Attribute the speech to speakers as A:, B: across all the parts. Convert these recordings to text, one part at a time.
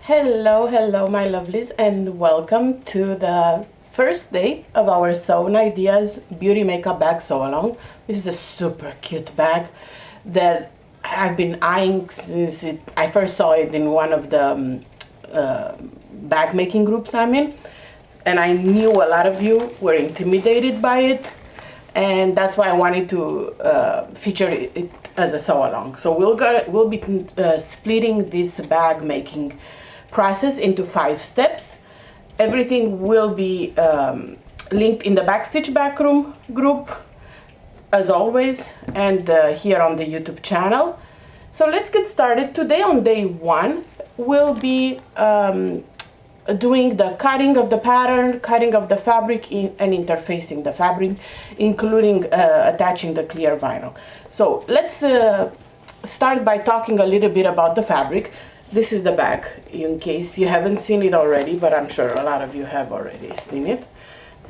A: Hello, hello my lovelies, and welcome to the first day of our Sewn Ideas beauty makeup bag sew along. This is a super cute bag that I've been eyeing since I first saw it in one of the bag making groups I'm in, and I knew a lot of you were intimidated by it, and that's why I wanted to feature it as a sew along. So we'll be splitting this bag making process into 5 steps. Everything will be linked in the Backstitch Backroom group as always, and here on the YouTube channel. So let's get started. Today on day 1 we'll be doing the cutting of the pattern, cutting of the fabric and interfacing the fabric, including attaching the clear vinyl. So let's start by talking a little bit about the fabric. This is the bag, in case you haven't seen it already, but I'm sure a lot of you have already seen it.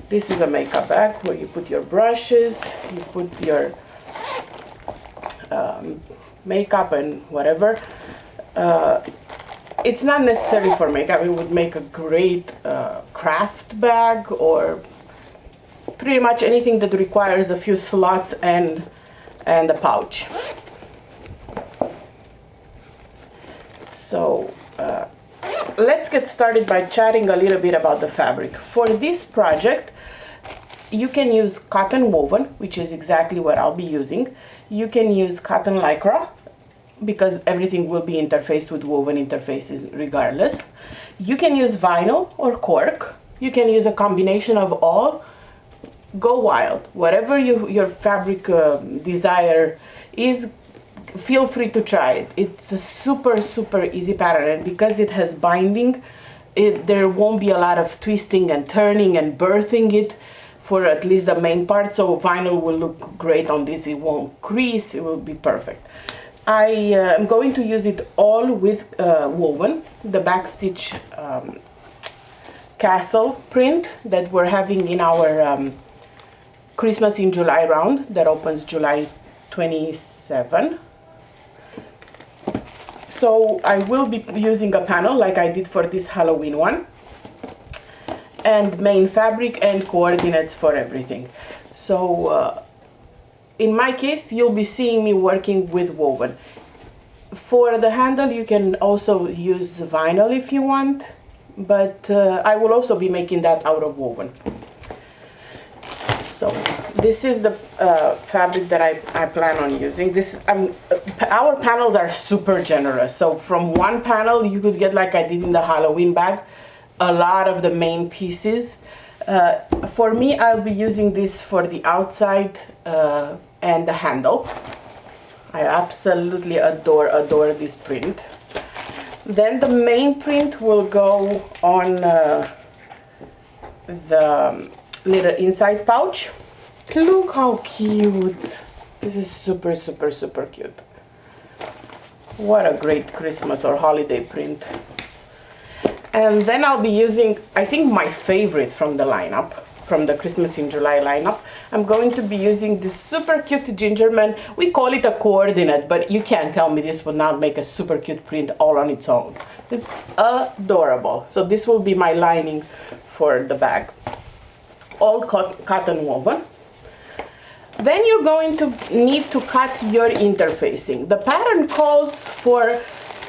A: This is a makeup bag where you put your brushes, you put your makeup and whatever. It's not necessary for makeup. It would make a great craft bag, or pretty much anything that requires a few slots and a pouch. So let's get started by chatting a little bit about the fabric. For this project, you can use cotton woven, which is exactly what I'll be using. You can use cotton lycra, because everything will be interfaced with woven interfaces regardless. You can use vinyl or cork. You can use a combination of all. Go wild. Whatever your fabric desire is, feel free to try it. It's a super easy pattern, and because it has binding, there won't be a lot of twisting and turning and birthing it for at least the main part. So vinyl will look great on this. It won't crease. It will be perfect. I am going to use it all with woven, the Backstitch castle print that we're having in our Christmas in July round that opens July 27. So I will be using a panel like I did for this Halloween one, and main fabric and coordinates for everything. So in my case, you'll be seeing me working with woven. For the handle, you can also use vinyl if you want, but I will also be making that out of woven. So this is the fabric that I plan on using. Our panels are super generous. So from one panel, you could get, like I did in the Halloween bag, a lot of the main pieces. For me, I'll be using this for the outside and the handle. I absolutely adore this print. Then the main print will go on the little inside pouch. Look how cute. This is super cute. What a great Christmas or holiday print. And then I'll be using, I think, my favorite from the lineup, from the Christmas in July lineup. I'm going to be using this super cute ginger man. We call it a coordinate, but you can't tell me this would not make a super cute print all on its own. It's adorable. So this will be my lining for the bag. All cotton woven. Then you're going to need to cut your interfacing. The pattern calls for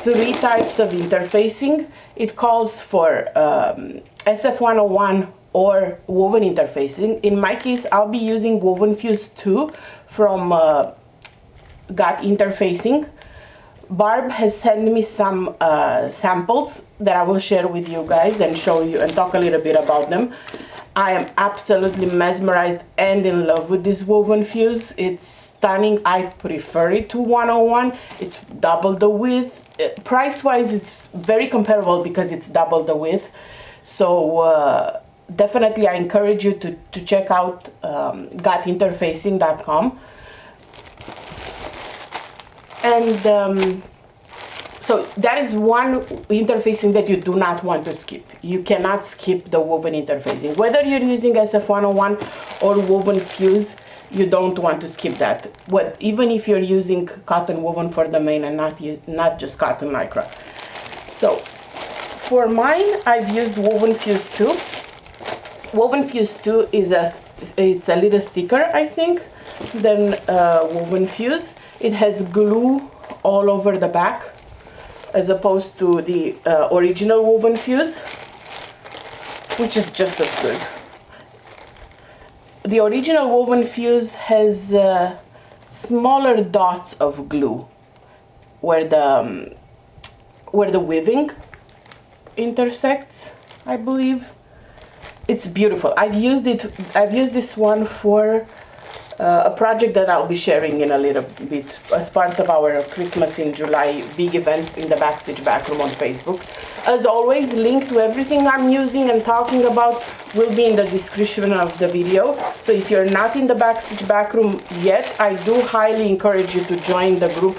A: 3 types of interfacing. It calls for SF101 or woven interfacing. In my case, I'll be using Woven Fuse 2 from Got Interfacing. Barb has sent me some samples that I will share with you guys and show you and talk a little bit about them. I am absolutely mesmerized and in love with this woven fuse. It's stunning. I prefer it to 101. It's double the width. Price wise, it's very comparable because it's double the width. So definitely I encourage you to check out gotinterfacing.com. And so that is one interfacing that you do not want to skip. You cannot skip the woven interfacing. Whether you're using SF101 or woven fuse, you don't want to skip that. Even if you're using cotton woven for the main and not just cotton lycra. So For mine, I've used Woven Fuse 2. Woven Fuse 2 is it's a little thicker, I think, than Woven Fuse. It has glue all over the back, as opposed to the original Woven Fuse, which is just as good. The original Woven Fuse has smaller dots of glue where the weaving intersects, I believe. It's beautiful. I've used this one for a project that I'll be sharing in a little bit as part of our Christmas in July big event in the Backstage Backroom on Facebook. As always, link to everything I'm using and talking about will be in the description of the video. So if you're not in the Backstage Backroom yet, I do highly encourage you to join the group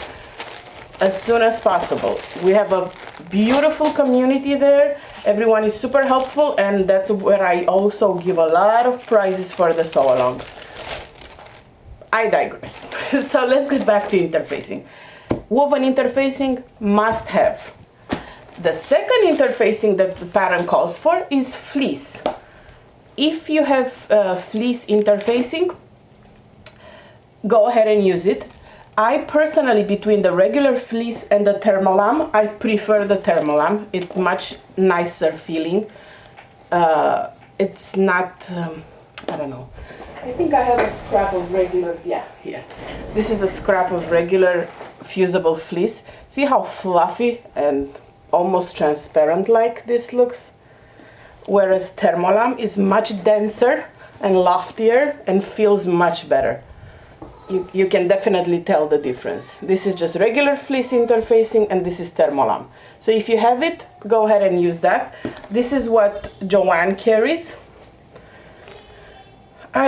A: as soon as possible. We have a beautiful community there. Everyone is super helpful, and that's where I also give a lot of prizes for the sew-alongs. I digress. So let's get back to interfacing. Woven interfacing must have. The second interfacing that the pattern calls for is fleece. If you have fleece interfacing, go ahead and use it. I personally, between the regular fleece and the thermolam, I prefer the thermolam. It's much nicer feeling. It's not, I don't know. I think I have a scrap of regular, yeah, here. This is a scrap of regular fusible fleece. See how fluffy and almost transparent like this looks? Whereas thermolam is much denser and loftier and feels much better. You can definitely tell the difference. This is just regular fleece interfacing and this is thermolam. So if you have it, go ahead and use that. This is what Joanne carries.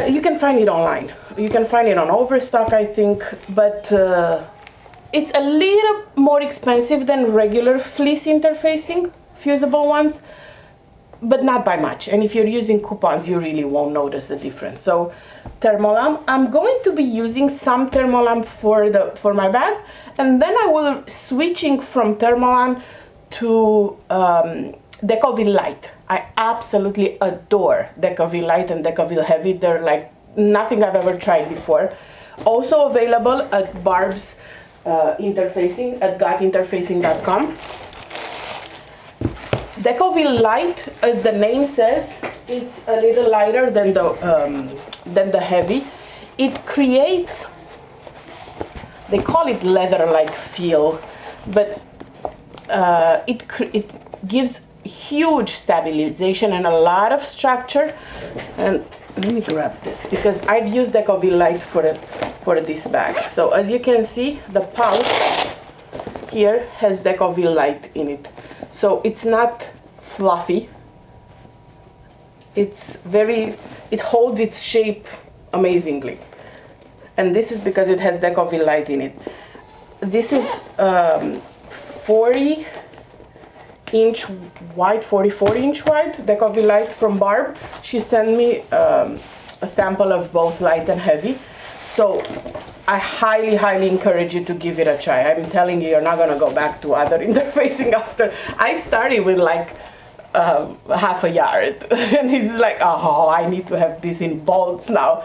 A: You can find it online. You can find it on Overstock, I think, but it's a little more expensive than regular fleece interfacing, fusible ones, but not by much. And if you're using coupons, you really won't notice the difference. So thermolam, I'm going to be using some thermolam for my bag, and then I will switching from thermolam to Decovil Light. I absolutely adore Decovil Light and Decovil Heavy. They're like nothing I've ever tried before. Also available at Barb's interfacing at gotinterfacing.com. Decovil Light, as the name says, it's a little lighter than the heavy. It creates, they call it leather-like feel, but it gives huge stabilization and a lot of structure. And let me grab this because I've used Decovil Light for this bag. So as you can see, the pouch here has Decovil Light in it. So it's not fluffy. It holds its shape amazingly. And this is because it has Decovil Light in it. This is 40-inch wide, 44-inch wide Decovil Light from Barb. She sent me a sample of both light and heavy. So I highly, highly encourage you to give it a try. I'm telling you, you're not gonna go back to other interfacing after. I started with like half a yard and it's like, oh, I need to have this in bolts now.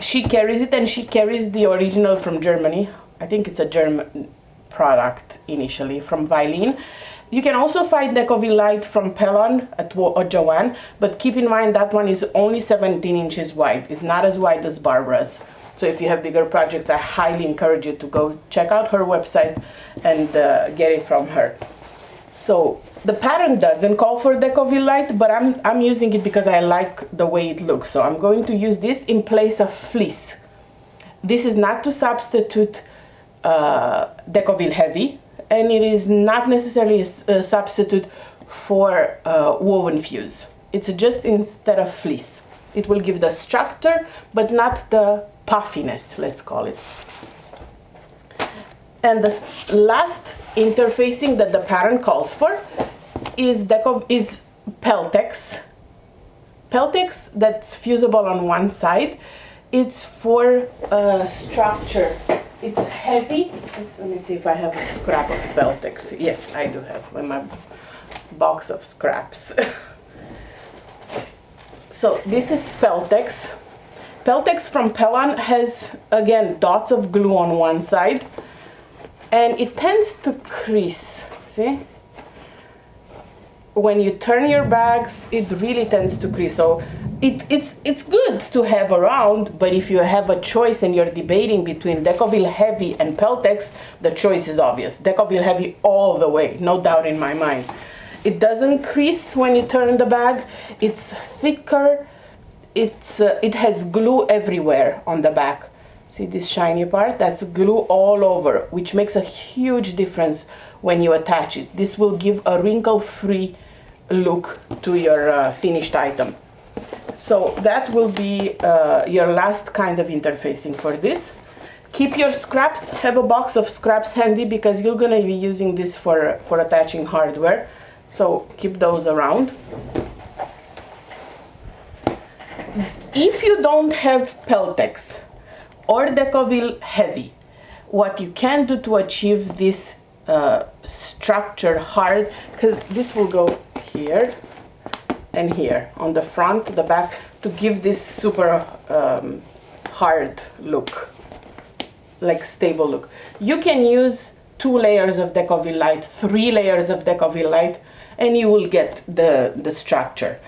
A: She carries it, and she carries the original from Germany. I think it's a German product initially from Vilene. You can also find Decovil Light from Pellon or Joanne, but keep in mind that one is only 17 inches wide. It's not as wide as Barbara's. So if you have bigger projects, I highly encourage you to go check out her website and get it from her. So the pattern doesn't call for Decovil Light, but I'm using it because I like the way it looks. So I'm going to use this in place of fleece. This is not to substitute Decovil Heavy, and it is not necessarily a substitute for Woven Fuse. It's just instead of fleece. It will give the structure, but not the puffiness, let's call it. And the last interfacing that the pattern calls for is Peltex. Peltex that's fusible on one side. It's for structure. It's heavy. Let me see if I have a scrap of Peltex. Yes, I do have. box of scraps. So this is Peltex. Peltex from Pelon has, again, dots of glue on one side, and it tends to crease, see? When you turn your bags, it really tends to crease. So it's good to have around, but if you have a choice and you're debating between Decovil Heavy and Peltex, the choice is obvious. Decovil Heavy all the way, no doubt in my mind. It doesn't crease when you turn the bag. It's thicker. It has glue everywhere on the back. See this shiny part? That's glue all over, which makes a huge difference when you attach it. This will give a wrinkle-free look to your finished item. So that will be your last kind of interfacing for this. Keep your scraps, have a box of scraps handy because you're going to be using this for attaching hardware. So keep those around. If you don't have Peltex or Decovil Heavy, what you can do to achieve this structure hard, because this will go here and here on the front, the back, to give this super hard look, like stable look. You can use 2 layers of Decovil Light, 3 layers of Decovil Light, and you will get the structure.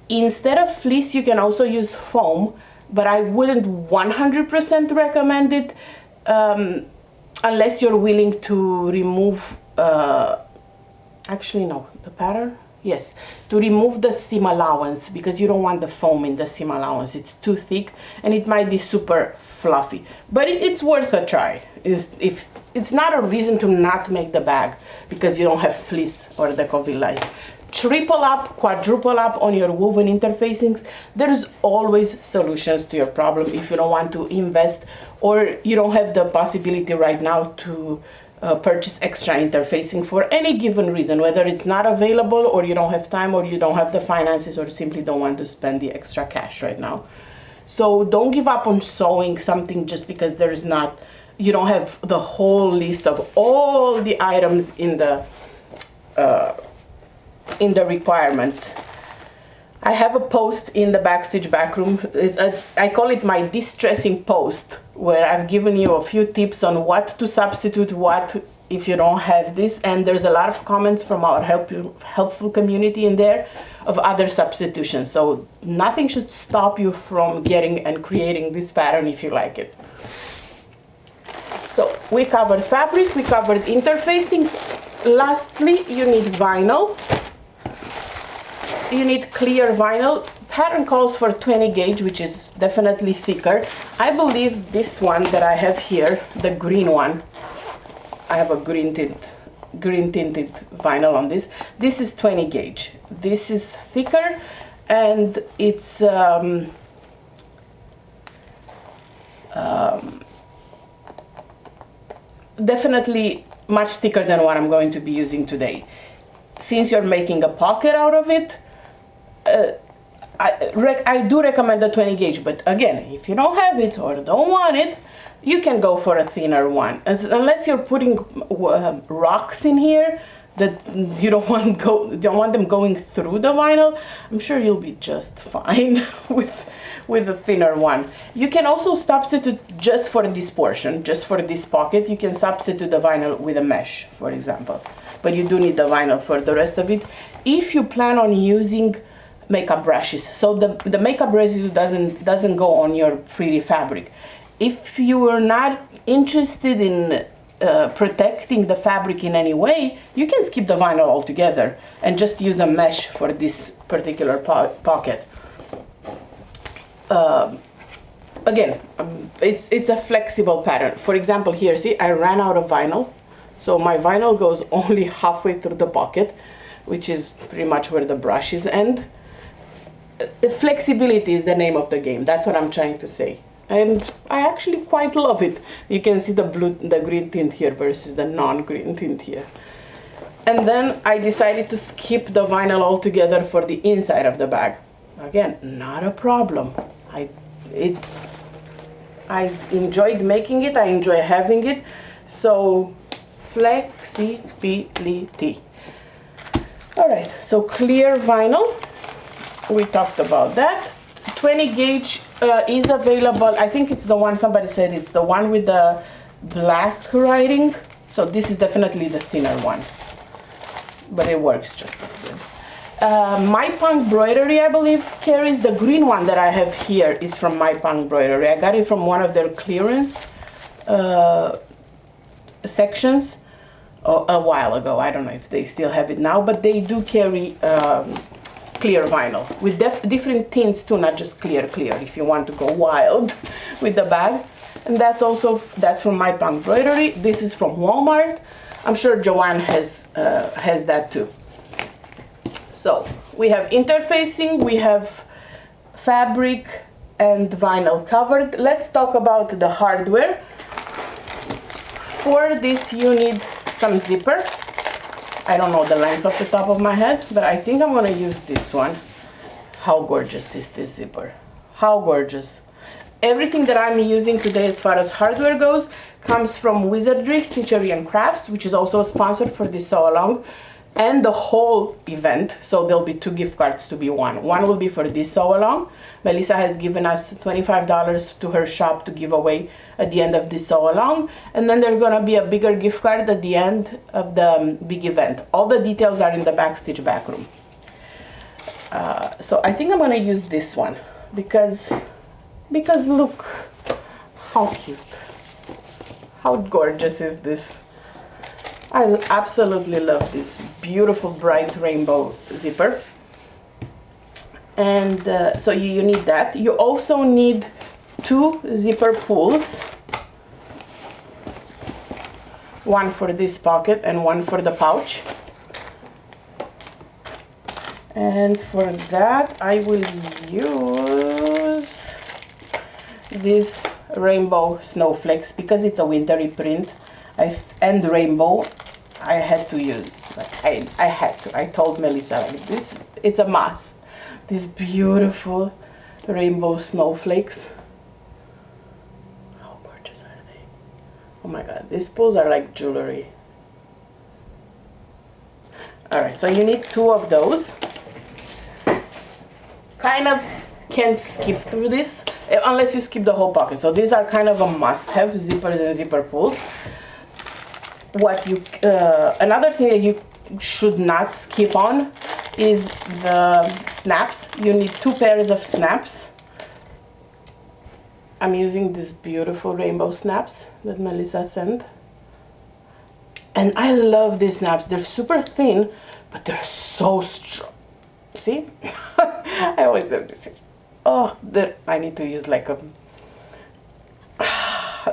A: Instead of fleece, you can also use foam, but I wouldn't 100% recommend it unless you're willing to remove, actually no, the pattern? Yes, to remove the seam allowance, because you don't want the foam in the seam allowance. It's too thick and it might be super fluffy, but it's worth a try. If it's not a reason to not make the bag because you don't have fleece or Decovil Light. Triple up, quadruple up on your woven interfacings. There's always solutions to your problem if you don't want to invest or you don't have the possibility right now to purchase extra interfacing for any given reason, whether it's not available or you don't have time or you don't have the finances or simply don't want to spend the extra cash right now. So don't give up on sewing something just because there's not, you don't have the whole list of all the items in the requirements. I have a post in the Backstitch Backroom. I call it my distressing post, where I've given you a few tips on what to substitute what if you don't have this, and there's a lot of comments from our helpful community in there of other substitutions. So nothing should stop you from getting and creating this pattern if you like it. So we covered fabric, we covered interfacing. Lastly, you need vinyl. You need clear vinyl. Pattern calls for 20 gauge, which is definitely thicker. I believe this one that I have here, the green one, I have a green tinted vinyl on this. This is 20 gauge. This is thicker and it's definitely much thicker than what I'm going to be using today. Since you're making a pocket out of it, I do recommend the 20 gauge, but again, if you don't have it or don't want it, you can go for a thinner one. Unless you're putting rocks in here that you don't want them going through the vinyl, I'm sure you'll be just fine with a thinner one. You can also substitute just for this portion, just for this pocket, you can substitute the vinyl with a mesh, for example. But you do need the vinyl for the rest of it if you plan on using makeup brushes. So the makeup residue doesn't go on your pretty fabric. If you are not interested in protecting the fabric in any way, you can skip the vinyl altogether and just use a mesh for this particular pocket. Again, it's a flexible pattern. For example, here, see, I ran out of vinyl, so my vinyl goes only halfway through the pocket, which is pretty much where the brushes end. The flexibility is the name of the game. That's what I'm trying to say. And I actually quite love it. You can see the green tint here versus the non-green tint here. And then I decided to skip the vinyl altogether for the inside of the bag. Again, not a problem. I enjoyed making it, I enjoy having it. So flexibility. All right, so clear vinyl, we talked about that. 20 gauge is available. I think it's the one, somebody said it's the one with the black writing. So this is definitely the thinner one, but it works just as good. My Punk Embroidery, I believe, carries the green one that I have here is from My Punk Embroidery. I got it from one of their clearance sections a while ago. I don't know if they still have it now, but they do carry clear vinyl with different tints too, not just clear if you want to go wild with the bag. And that's from My Punk Embroidery. This is from Walmart. I'm sure Joanne has that too. So we have interfacing, we have fabric and vinyl covered. Let's talk about the hardware. For this you need some zipper. I don't know the length off the top of my head, but I think I'm gonna use this one. How gorgeous is this zipper? How gorgeous. Everything that I'm using today as far as hardware goes comes from Wizardry, Stitchery and Crafts, which is also a sponsor for this sew along and the whole event. So there'll be 2 gift cards to be won. One will be for this sew along. Melissa has given us $25 to her shop to give away at the end of this sew along, and then there's gonna be a bigger gift card at the end of the big event. All the details are in the Backstitch backroom. So I think I'm gonna use this one because look how cute, how gorgeous is this. I absolutely love this beautiful bright rainbow zipper. And so you need that. You also need 2 zipper pulls, one for this pocket and one for the pouch. And for that I will use this rainbow snowflakes because it's a wintry print and rainbow. I had to use, I had to. I told Melissa, like, this, it's a must. These beautiful rainbow snowflakes. How gorgeous are they? Oh my god, these pulls are like jewelry. All right, so you need 2 of those. Kind of can't skip through this unless you skip the whole pocket. So these are kind of a must-have, zippers and zipper pulls. What you another thing that you should not skip on is the snaps. You need 2 pairs of snaps. I'm using these beautiful rainbow snaps that Melissa sent. And I love these snaps. They're super thin, but they're so strong. See? I always have this. Oh, I need to use like a...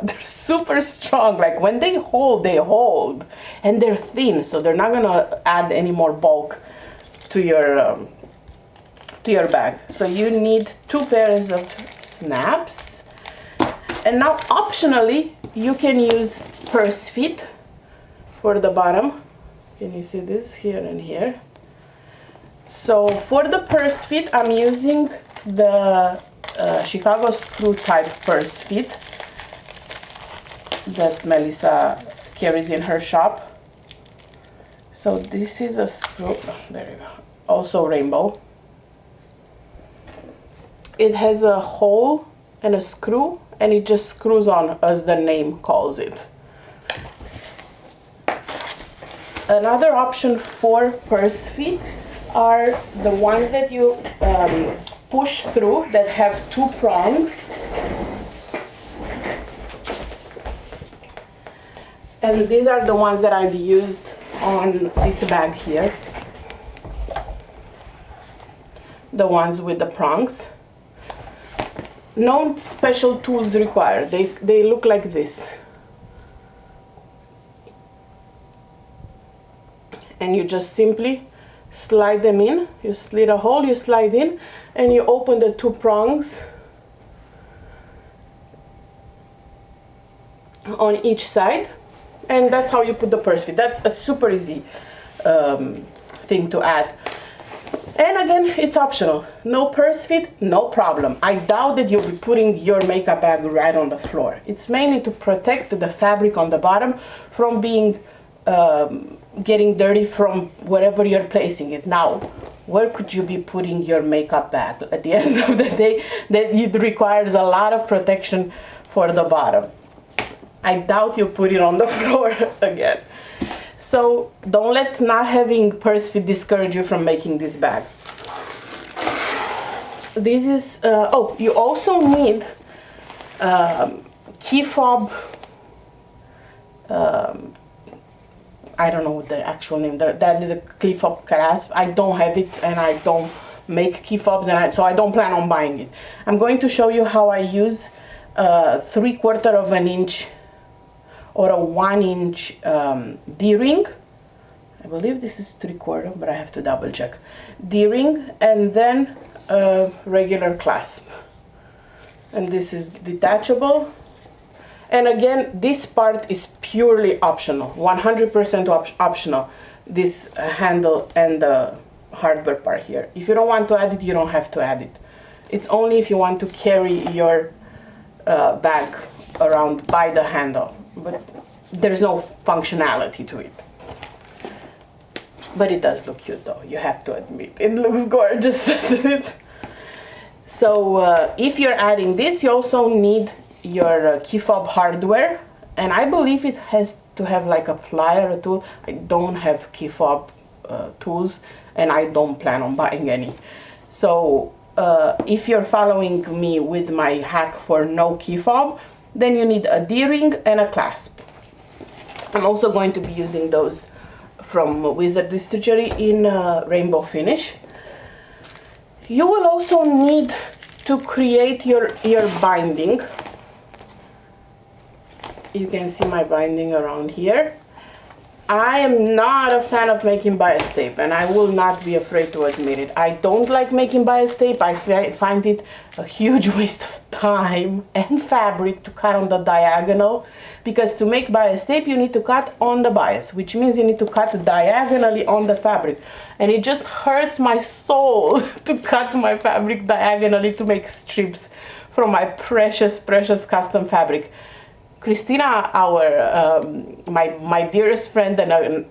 A: They're super strong. Like when they hold. And they're thin, so they're not gonna add any more bulk to your bag. So you need 2 pairs of snaps. And now optionally, you can use purse feet for the bottom. Can you see this here and here? So for the purse feet, I'm using the Chicago screw type purse feet that Melissa carries in her shop. So this is a screw, oh, there you go, also rainbow. It has a hole and a screw, and it just screws on as the name calls it. Another option for purse feet are the ones that you push through that have 2 prongs. And these are the ones that I've used on this bag here. The ones with the prongs. No special tools required. They look like this. And you just simply slide them in. You slit a hole, you slide in, and you open the 2 prongs on each side. And that's how you put the purse feet. That's a super easy thing to add. And again, it's optional. No purse feet, no problem. I doubt that you'll be putting your makeup bag right on the floor. It's mainly to protect the fabric on the bottom from being getting dirty from wherever you're placing it. Now, where could you be putting your makeup bag? At the end of the day, that it requires a lot of protection for the bottom. I doubt you put it on the floor again. So don't let not having purse fit discourage you from making this bag. This is, oh, you also need key fob, I don't know what the actual name, that little key fob clasp. I don't have it, and I don't make key fobs, and so I don't plan on buying it. I'm going to show you how I use 3/4 of an inch or a 1 inch D-ring. I believe this is 3/4, but I have to double check. D-ring, and then a regular clasp. And this is detachable. And again, this part is purely optional, 100% optional, this handle and the hardware part here. If you don't want to add it, you don't have to add it. It's only if you want to carry your bag around by the handle, but there's no functionality to it. But it does look cute though, you have to admit. It looks gorgeous, doesn't it? So if you're adding this, you also need your key fob hardware, and I believe it has to have like a plier or tool. I don't have key fob tools, and I don't plan on buying any. So if you're following me with my hack for no key fob, then you need a D-ring and a clasp. I'm also going to be using those from Wizard Distillery in rainbow finish. You will also need to create your binding. You can see my binding around here. I am not a fan of making bias tape, and I will not be afraid to admit it. I don't like making bias tape. I find it a huge waste of time and fabric to cut on the diagonal, because to make bias tape you need to cut on the bias, which means you need to cut diagonally on the fabric, and it just hurts my soul to cut my fabric diagonally to make strips from my precious custom fabric. Christina, my dearest friend and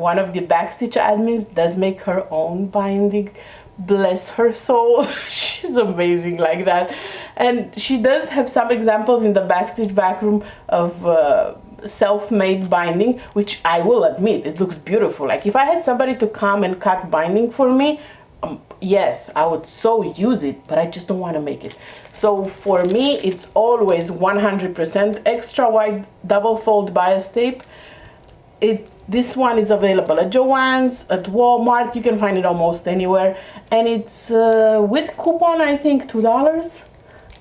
A: one of the backstitch admins, does make her own binding. Bless her soul. She's amazing like that. And she does have some examples in the backstitch backroom of self-made binding, which I will admit, it looks beautiful. Like if I had somebody to come and cut binding for me, yes, I would so use it, but I just don't want to make it. So for me, it's always 100% extra wide double fold bias tape. This one is available at Joann's, at Walmart. You can find it almost anywhere, and it's with coupon, I think $2,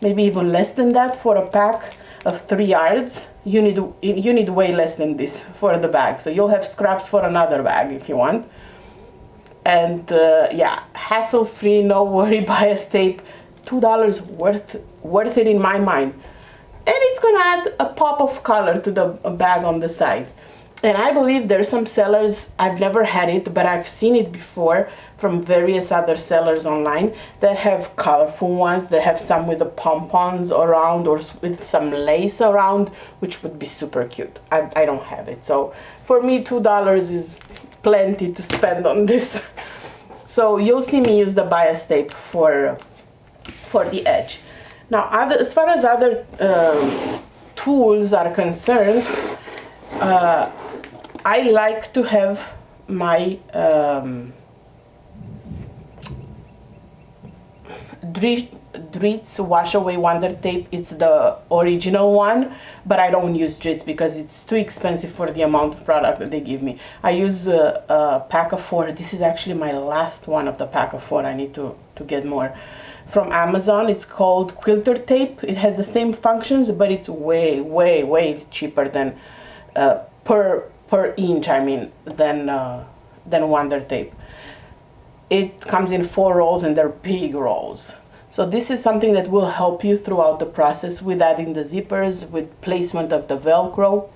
A: maybe even less than that for a pack of 3 yards. You need way less than this for the bag, so you'll have scraps for another bag if you want. And yeah, hassle-free, no worry bias tape, $2 worth it in my mind. And it's gonna add a pop of color to the bag on the side. And I believe there's some sellers, I've never had it, but I've seen it before from various other sellers online that have colorful ones, that have some with the pom-poms around or with some lace around, which would be super cute. I don't have it, so for me $2 is plenty to spend on this. So you'll see me use the bias tape for the edge. Now, as far as other tools are concerned, I like to have my Dritz Wash Away Wonder Tape. It's the original one, but I don't use Dritz because it's too expensive for the amount of product that they give me. I use a pack of 4. This is actually my last one of the pack of 4. I need to get more. From Amazon, it's called Quilter Tape. It has the same functions, but it's way cheaper than per inch, I mean, than Wonder Tape. It comes in 4 rolls, and they're big rolls. So this is something that will help you throughout the process with adding the zippers, with placement of the Velcro.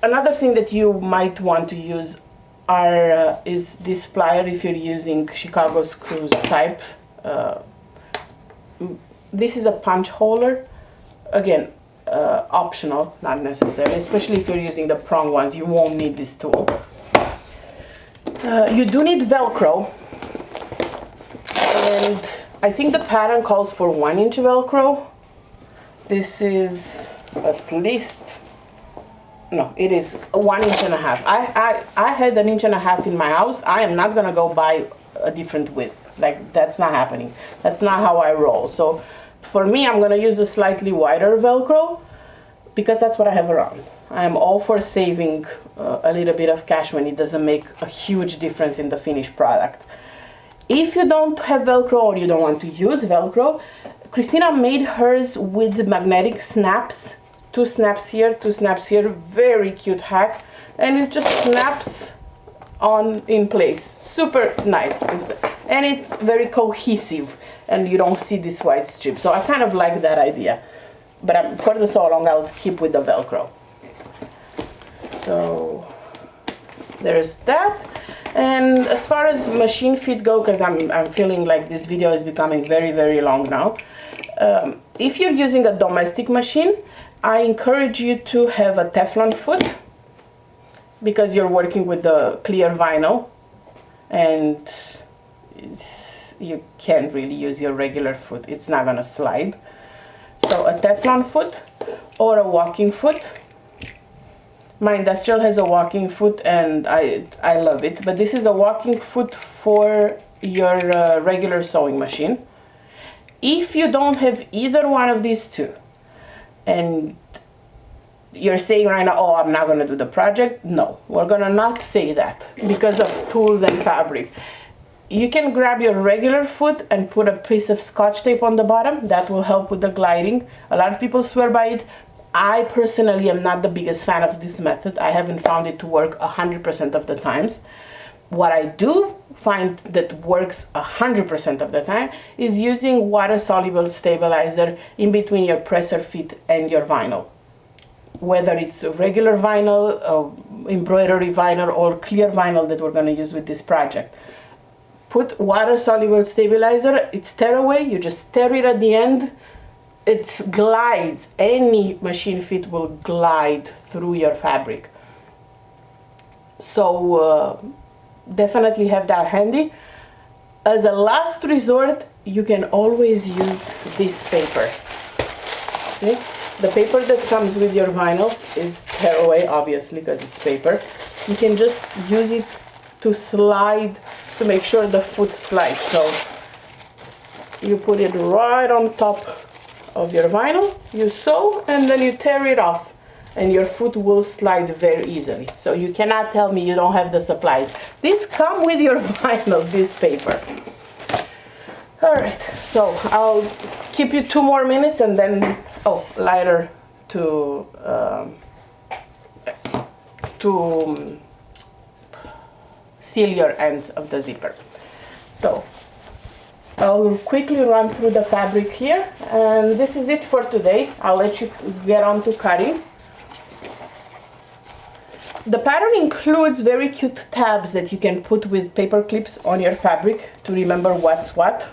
A: Another thing that you might want to use is this plier if you're using Chicago screws type. This is a punch holder. Again, optional, not necessary, especially if you're using the prong ones. You won't need this tool. You do need Velcro, and I think the pattern calls for 1 inch Velcro. This is at least, no, it is 1.5 inches. I had 1.5 inches in my house. I am not gonna go buy a different width. Like, that's not happening. That's not how I roll. So for me, I'm gonna use a slightly wider Velcro because that's what I have around. I'm all for saving a little bit of cash when it doesn't make a huge difference in the finished product. If you don't have Velcro or you don't want to use Velcro, Christina made hers with magnetic snaps. 2 snaps here, 2 snaps here. Very cute hack. And it just snaps on in place. Super nice. And it's very cohesive. And you don't see this white strip. So I kind of like that idea. But for the so long, I'll keep with the Velcro. So there's that. And as far as machine feet go, because I'm feeling like this video is becoming very, very long now. If you're using a domestic machine, I encourage you to have a Teflon foot because you're working with the clear vinyl and you can't really use your regular foot. It's not gonna slide. So a Teflon foot or a walking foot. My industrial has a walking foot and I love it, but this is a walking foot for your regular sewing machine. If you don't have either one of these two and you're saying right now, oh, I'm not gonna do the project, no, we're gonna not say that because of tools and fabric. You can grab your regular foot and put a piece of Scotch tape on the bottom. That will help with the gliding. A lot of people swear by it. I personally am not the biggest fan of this method. I haven't found it to work 100% of the times. What I do find that works 100% of the time is using water-soluble stabilizer in between your presser feet and your vinyl. Whether it's regular vinyl, embroidery vinyl, or clear vinyl that we're going to use with this project. Put water-soluble stabilizer, it's tear away, you just tear it at the end. It glides. Any machine fit will glide through your fabric. So definitely have that handy. As a last resort, you can always use this paper. See? The paper that comes with your vinyl is tear away, obviously, because it's paper. You can just use it to slide, to make sure the foot slides. So you put it right on top of your vinyl, you sew, and then you tear it off, and your foot will slide very easily. So you cannot tell me you don't have the supplies. These come with your vinyl, this paper. All right, so I'll keep you 2 more minutes and then, oh, lighter to seal your ends of the zipper. So I'll quickly run through the fabric here, and this is it for today. I'll let you get on to cutting. The pattern includes very cute tabs that you can put with paper clips on your fabric to remember what's what.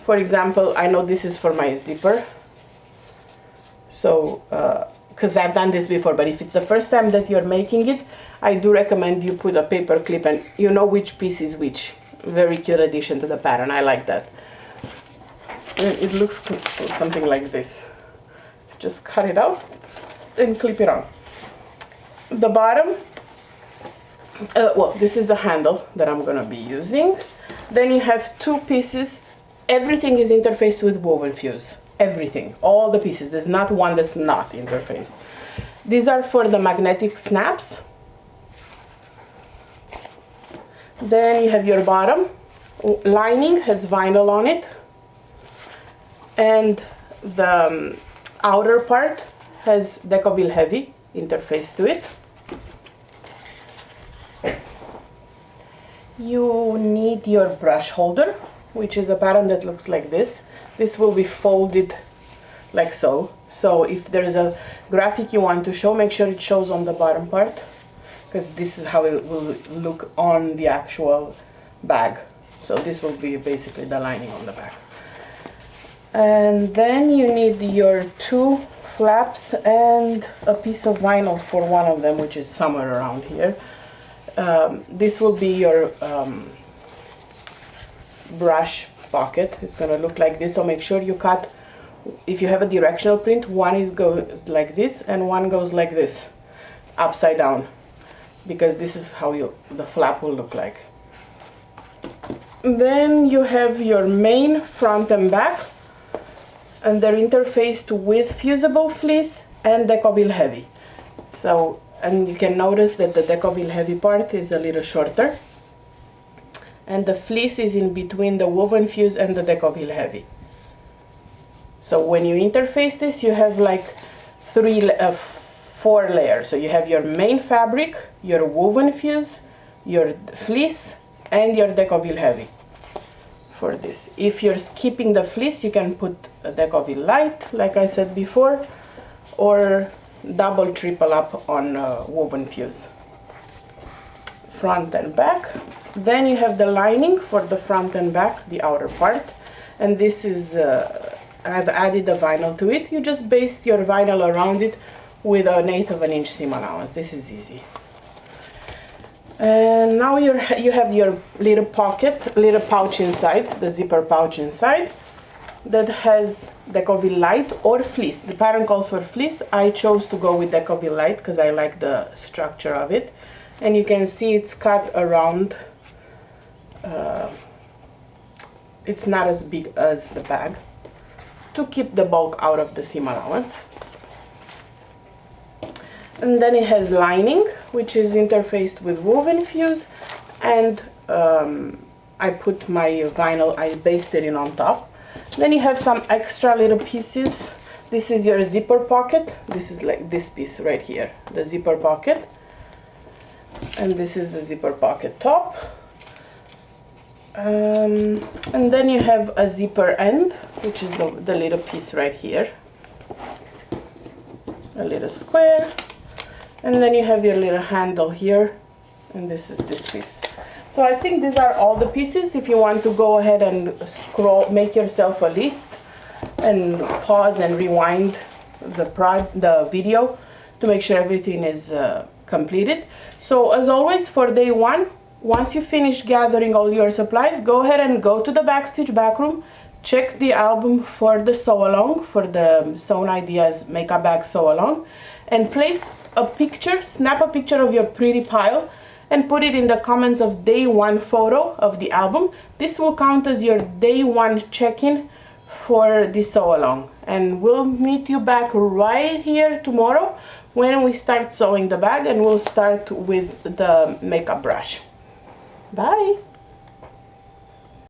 A: For example, I know this is for my zipper, so because I've done this before, but if it's the first time that you're making it, I do recommend you put a paper clip and you know which piece is which. Very cute addition to the pattern. I like that. It looks something like this. Just cut it out and clip it on. The bottom, well, this is the handle that I'm gonna be using. Then you have 2 pieces. Everything is interfaced with woven fuse. Everything, all the pieces. There's not one that's not interfaced. These are for the magnetic snaps. Then you have your bottom. Lining has vinyl on it. And the outer part has Decovil Heavy interface to it. You need your brush holder, which is a pattern that looks like this. This will be folded like so. So if there's a graphic you want to show, make sure it shows on the bottom part, because this is how it will look on the actual bag. So this will be basically the lining on the back. And then you need your 2 flaps and a piece of vinyl for one of them, which is somewhere around here. This will be your brush pocket. It's gonna look like this, so make sure you cut, if you have a directional print, one goes like this and one goes like this, upside down, because this is how the flap will look like. Then you have your main front and back, and they're interfaced with fusible fleece and Decovil heavy. So, and you can notice that the Decovil heavy part is a little shorter, and the fleece is in between the woven fuse and the Decovil heavy. So when you interface this, you have like 4 layers. So you have your main fabric, your woven fuse, your fleece, and your Decovil heavy for this. If you're skipping the fleece, you can put a Decovil light, like I said before, or double, triple up on woven fuse. Front and back. Then you have the lining for the front and back, the outer part, and this is I've added a vinyl to it. You just baste your vinyl around it with 1/8 of an inch seam allowance. This is easy. And now you have your little pocket, little pouch inside, the zipper pouch inside, that has Decovil light or fleece. The pattern calls for fleece. I chose to go with Decovil light because I like the structure of it. And you can see it's cut around. It's not as big as the bag, to keep the bulk out of the seam allowance. And then it has lining, which is interfaced with woven fuse, and I put my vinyl, I basted it on top. Then you have some extra little pieces. This is your zipper pocket. This is like this piece right here, the zipper pocket. And this is the zipper pocket top. And then you have a zipper end, which is the little piece right here, a little square, and then you have your little handle here, and this is this piece. So I think these are all the pieces. If you want to go ahead and scroll, make yourself a list and pause and rewind the video to make sure everything is completed. So as always, for day 1, once you finish gathering all your supplies, go ahead and go to the backstage backroom, check the album for the sew along, for the Sewn Ideas Makeup Bag sew along, and place a picture, snap a picture of your pretty pile and put it in the comments of day 1 photo of the album. This will count as your day 1 check-in for the sew along. And we'll meet you back right here tomorrow when we start sewing the bag, and we'll start with the makeup brush. Bye!